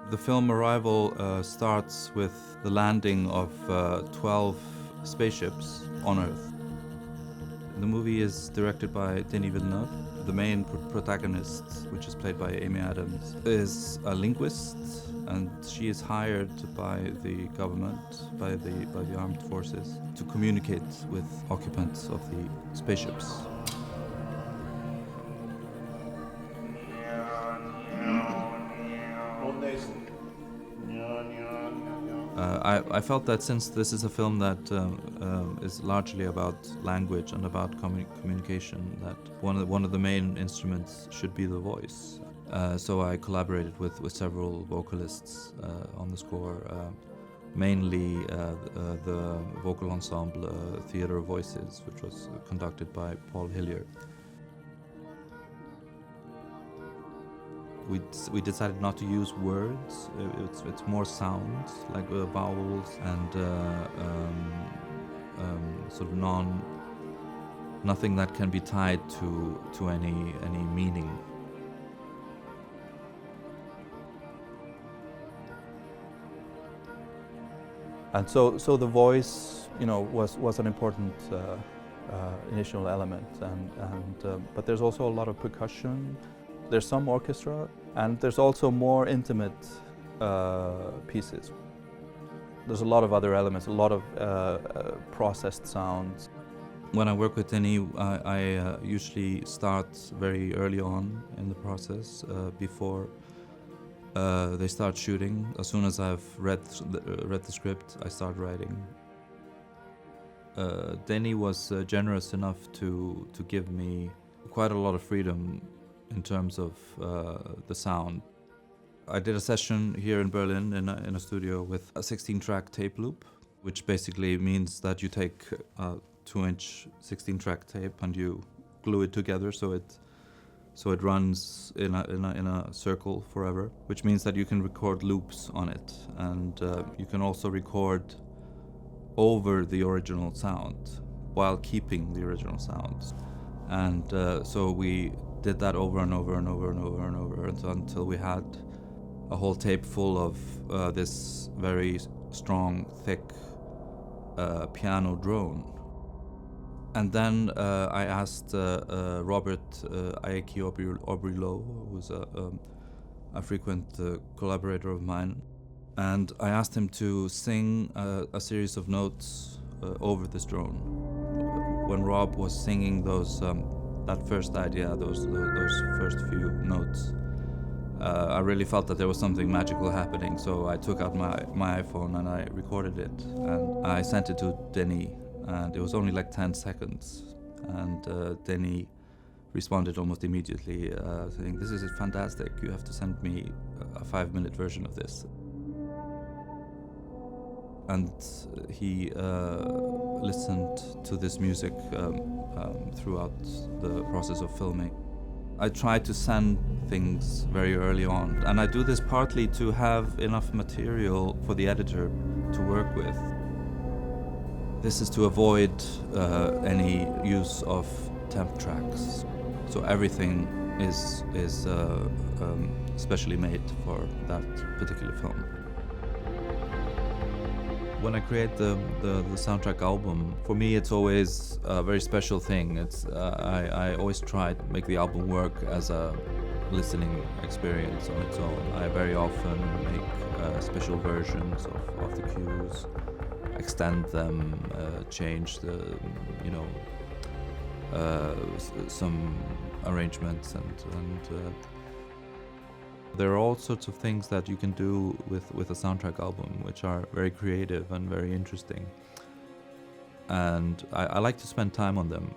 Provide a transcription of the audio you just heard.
The film Arrival starts with the landing of 12 spaceships on Earth. The movie is directed by Denis Villeneuve. The main protagonist, which is played by Amy Adams, is a linguist, and she is hired by the government, by the armed forces, to communicate with occupants of the spaceships. I felt that since this is a film that is largely about language and about communication, that one of the main instruments should be the voice. So I collaborated with several vocalists on the score, mainly the vocal ensemble Theatre of Voices, which was conducted by Paul Hillier. We decided not to use words. It's more sounds, like vowels and sort of nothing that can be tied to any meaning. And so the voice, was an important initial element, but there's also a lot of percussion. There's some orchestra, and there's also more intimate pieces. There's a lot of other elements, a lot of processed sounds. When I work with Denis, I usually start very early on in the process, before they start shooting. As soon as I've read the script, I start writing. Denis was generous enough to give me quite a lot of freedom in terms of the sound. I did a session here in Berlin in a studio with a 16-track tape loop, which basically means that you take a 2-inch 16-track tape and you glue it together so it runs in a circle forever, which means that you can record loops on it, and you can also record over the original sound while keeping the original sound. And so we did that over and over and over and over and over until we had a whole tape full of this very strong, thick piano drone. And then I asked Robert Ayeki Obrilo, who's a frequent collaborator of mine, and I asked him to sing a series of notes over this drone. When Rob was singing that first idea, those first few notes, I really felt that there was something magical happening. So I took out my iPhone and I recorded it, and I sent it to Denis, and it was only like 10 seconds. And Denis responded almost immediately, saying, "This is fantastic, you have to send me a 5-minute version of this." And he listened to this music throughout the process of filming. I try to send things very early on, and I do this partly to have enough material for the editor to work with. This is to avoid any use of temp tracks, so everything is specially made for that particular film. When I create the soundtrack album, for me it's always a very special thing. I always try to make the album work as a listening experience on its own. I very often make special versions of the cues, extend them, change some arrangements, and there are all sorts of things that you can do with a soundtrack album, which are very creative and very interesting. And I like to spend time on them.